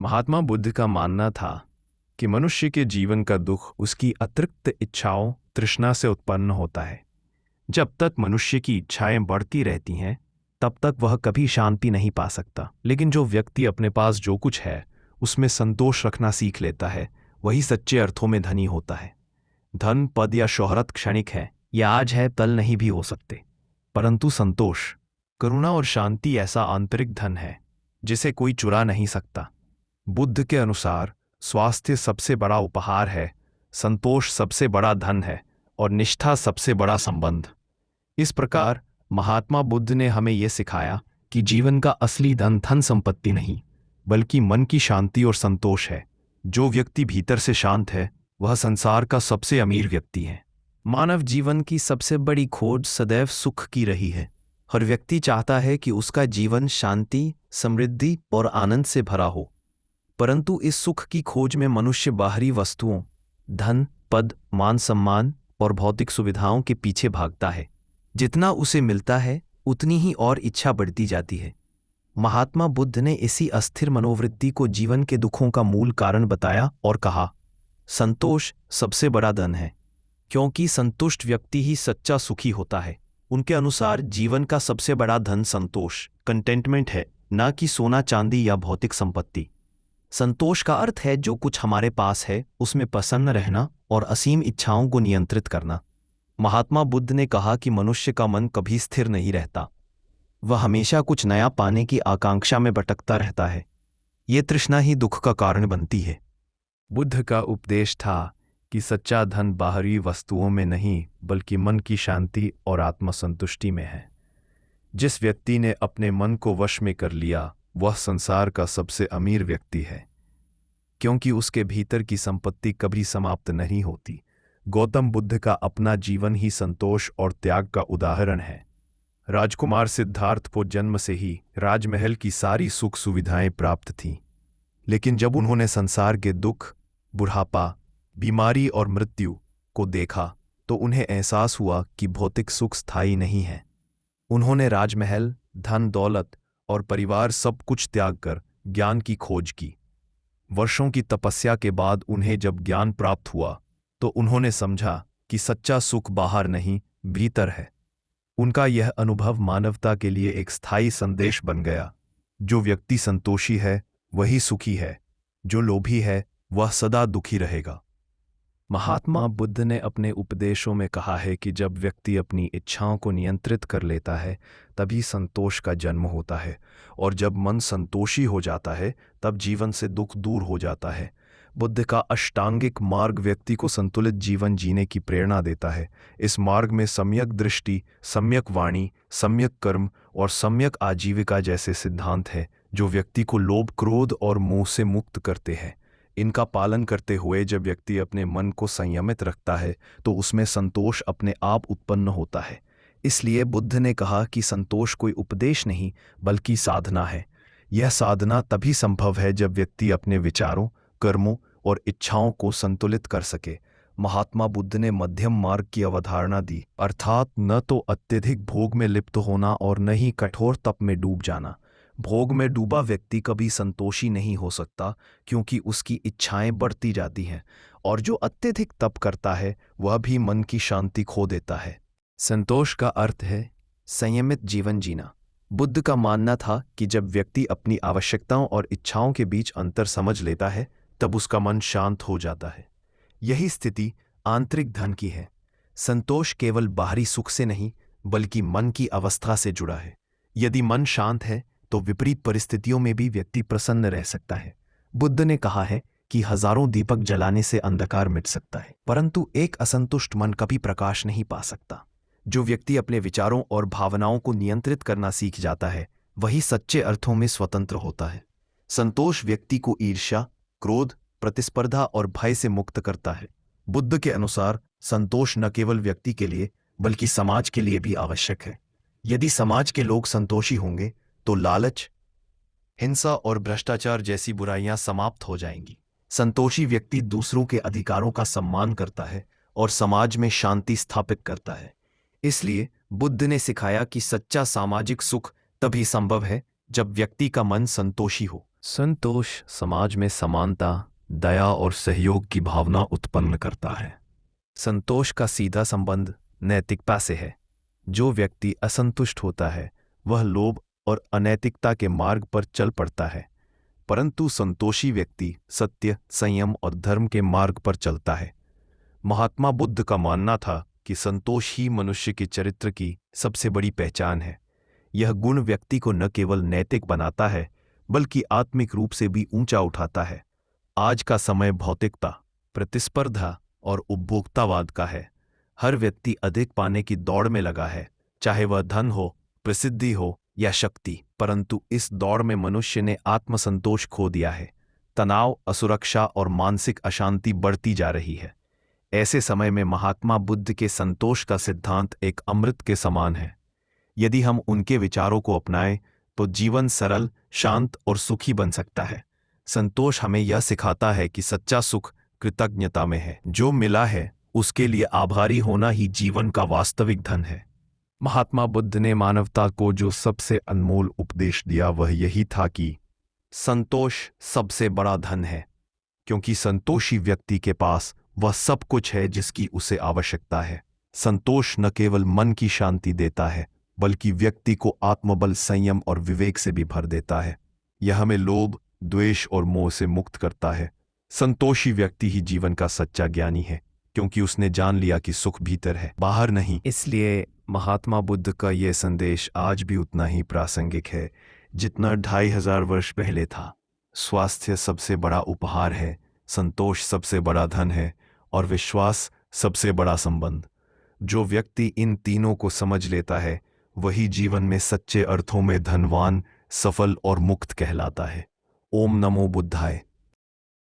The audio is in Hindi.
महात्मा बुद्ध का मानना था कि मनुष्य के जीवन का दुख उसकी अतिरिक्त इच्छाओं तृष्णा से उत्पन्न होता है। जब तक मनुष्य की इच्छाएं बढ़ती रहती हैं तब तक वह कभी शांति नहीं पा सकता। लेकिन जो व्यक्ति अपने पास जो कुछ है उसमें संतोष रखना सीख लेता है वही सच्चे अर्थों में धनी होता है। धन, पद या शोहरत क्षणिक है, यह आज है कल नहीं भी हो सकते, परंतु संतोष, करुणा और शांति ऐसा आंतरिक धन है जिसे कोई चुरा नहीं सकता। बुद्ध के अनुसार स्वास्थ्य सबसे बड़ा उपहार है, संतोष सबसे बड़ा धन है और निष्ठा सबसे बड़ा संबंध। इस प्रकार महात्मा बुद्ध ने हमें यह सिखाया कि जीवन का असली धन धन संपत्ति नहीं बल्कि मन की शांति और संतोष है। जो व्यक्ति भीतर से शांत है वह संसार का सबसे अमीर व्यक्ति है। मानव जीवन की सबसे बड़ी खोज सदैव सुख की रही है। हर व्यक्ति चाहता है कि उसका जीवन शांति, समृद्धि और आनंद से भरा हो, परंतु इस सुख की खोज में मनुष्य बाहरी वस्तुओं, धन, पद, मान सम्मान और भौतिक सुविधाओं के पीछे भागता है। जितना उसे मिलता है उतनी ही और इच्छा बढ़ती जाती है। महात्मा बुद्ध ने इसी अस्थिर मनोवृत्ति को जीवन के दुखों का मूल कारण बताया और कहा, संतोष सबसे बड़ा धन है, क्योंकि संतुष्ट व्यक्ति ही सच्चा सुखी होता है। उनके अनुसार जीवन का सबसे बड़ा धन संतोष, कंटेंटमेंट है, न कि सोना चांदी या भौतिक संपत्ति। संतोष का अर्थ है जो कुछ हमारे पास है उसमें प्रसन्न रहना और असीम इच्छाओं को नियंत्रित करना। महात्मा बुद्ध ने कहा कि मनुष्य का मन कभी स्थिर नहीं रहता, वह हमेशा कुछ नया पाने की आकांक्षा में भटकता रहता है। ये तृष्णा ही दुख का कारण बनती है। बुद्ध का उपदेश था कि सच्चा धन बाहरी वस्तुओं में नहीं बल्कि मन की शांति और आत्मसंतुष्टि में है। जिस व्यक्ति ने अपने मन को वश में कर लिया वह संसार का सबसे अमीर व्यक्ति है, क्योंकि उसके भीतर की संपत्ति कभी समाप्त नहीं होती। गौतम बुद्ध का अपना जीवन ही संतोष और त्याग का उदाहरण है। राजकुमार सिद्धार्थ को जन्म से ही राजमहल की सारी सुख सुविधाएं प्राप्त थीं, लेकिन जब उन्होंने संसार के दुख, बुढ़ापा, बीमारी और मृत्यु को देखा तो उन्हें एहसास हुआ कि भौतिक सुख स्थायी नहीं है। उन्होंने राजमहल, धन दौलत और परिवार सब कुछ त्याग कर ज्ञान की खोज की। वर्षों की तपस्या के बाद उन्हें जब ज्ञान प्राप्त हुआ तो उन्होंने समझा कि सच्चा सुख बाहर नहीं भीतर है। उनका यह अनुभव मानवता के लिए एक स्थायी संदेश बन गया। जो व्यक्ति संतोषी है वही सुखी है, जो लोभी है वह सदा दुखी रहेगा। महात्मा बुद्ध ने अपने उपदेशों में कहा है कि जब व्यक्ति अपनी इच्छाओं को नियंत्रित कर लेता है तभी संतोष का जन्म होता है, और जब मन संतोषी हो जाता है तब जीवन से दुख दूर हो जाता है। बुद्ध का अष्टांगिक मार्ग व्यक्ति को संतुलित जीवन जीने की प्रेरणा देता है। इस मार्ग में सम्यक दृष्टि, सम्यक वाणी, सम्यक कर्म और सम्यक आजीविका जैसे सिद्धांत हैं जो व्यक्ति को लोभ, क्रोध और मोह से मुक्त करते हैं। इनका पालन करते हुए जब व्यक्ति अपने मन को संयमित रखता है तो उसमें संतोष अपने आप उत्पन्न होता है। इसलिए बुद्ध ने कहा कि संतोष कोई उपदेश नहीं बल्कि साधना है। यह साधना तभी संभव है जब व्यक्ति अपने विचारों, कर्मों और इच्छाओं को संतुलित कर सके। महात्मा बुद्ध ने मध्यम मार्ग की अवधारणा दी, अर्थात न तो अत्यधिक भोग में लिप्त होना और न ही कठोर तप में डूब जाना। भोग में डूबा व्यक्ति कभी संतोषी नहीं हो सकता क्योंकि उसकी इच्छाएं बढ़ती जाती हैं, और जो अत्यधिक तप करता है वह भी मन की शांति खो देता है। संतोष का अर्थ है संयमित जीवन जीना। बुद्ध का मानना था कि जब व्यक्ति अपनी आवश्यकताओं और इच्छाओं के बीच अंतर समझ लेता है तब उसका मन शांत हो जाता है। यही स्थिति आंतरिक धन की है। संतोष केवल बाहरी सुख से नहीं बल्कि मन की अवस्था से जुड़ा है। यदि मन शांत है तो विपरीत परिस्थितियों में भी व्यक्ति प्रसन्न रह सकता है। बुद्ध ने कहा है कि हजारों दीपक जलाने से अंधकार मिट सकता है, परंतु एक असंतुष्ट मन कभी प्रकाश नहीं पा सकता। जो व्यक्ति अपने विचारों और भावनाओं को नियंत्रित करना सीख जाता है वही सच्चे अर्थों में स्वतंत्र होता है। संतोष व्यक्ति को ईर्ष्या, क्रोध, प्रतिस्पर्धा और भय से मुक्त करता है। बुद्ध के अनुसार संतोष न केवल व्यक्ति के लिए बल्कि समाज के लिए भी आवश्यक है। यदि समाज के लोग संतोषी होंगे तो लालच, हिंसा और भ्रष्टाचार जैसी बुराइयां समाप्त हो जाएंगी। संतोषी व्यक्ति दूसरों के अधिकारों का सम्मान करता है और समाज में शांति स्थापित करता है। इसलिए बुद्ध ने सिखाया कि सच्चा सामाजिक सुख तभी संभव है जब व्यक्ति का मन संतोषी हो। संतोष समाज में समानता, दया और सहयोग की भावना उत्पन्न करता है। संतोष का सीधा संबंध नैतिकता से है। जो व्यक्ति असंतुष्ट होता है वह लोभ और अनैतिकता के मार्ग पर चल पड़ता है, परंतु संतोषी व्यक्ति सत्य, संयम और धर्म के मार्ग पर चलता है। महात्मा बुद्ध का मानना था कि संतोष ही मनुष्य के चरित्र की सबसे बड़ी पहचान है। यह गुण व्यक्ति को न केवल नैतिक बनाता है बल्कि आत्मिक रूप से भी ऊंचा उठाता है। आज का समय भौतिकता, प्रतिस्पर्धा और उपभोक्तावाद का है। हर व्यक्ति अधिक पाने की दौड़ में लगा है, चाहे वह धन हो, प्रसिद्धि हो या शक्ति। परंतु इस दौड़ में मनुष्य ने आत्मसंतोष खो दिया है। तनाव, असुरक्षा और मानसिक अशांति बढ़ती जा रही है। ऐसे समय में महात्मा बुद्ध के संतोष का सिद्धांत एक अमृत के समान है। यदि हम उनके विचारों को अपनाएं तो जीवन सरल, शांत और सुखी बन सकता है। संतोष हमें यह सिखाता है कि सच्चा सुख कृतज्ञता में है। जो मिला है उसके लिए आभारी होना ही जीवन का वास्तविक धन है। महात्मा बुद्ध ने मानवता को जो सबसे अनमोल उपदेश दिया वह यही था कि संतोष सबसे बड़ा धन है, क्योंकि संतोषी व्यक्ति के पास वह सब कुछ है जिसकी उसे आवश्यकता है। संतोष न केवल मन की शांति देता है बल्कि व्यक्ति को आत्मबल, संयम और विवेक से भी भर देता है। यह हमें लोभ, द्वेष और मोह से मुक्त करता है। संतोषी व्यक्ति ही जीवन का सच्चा ज्ञानी है, क्योंकि उसने जान लिया कि सुख भीतर है, बाहर नहीं। इसलिए महात्मा बुद्ध का यह संदेश आज भी उतना ही प्रासंगिक है जितना 2500 वर्ष पहले था। स्वास्थ्य सबसे बड़ा उपहार है, संतोष सबसे बड़ा धन है और विश्वास सबसे बड़ा संबंध। जो व्यक्ति इन तीनों को समझ लेता है वही जीवन में सच्चे अर्थों में धनवान, सफल और मुक्त कहलाता है। ओम नमो बुद्धाय।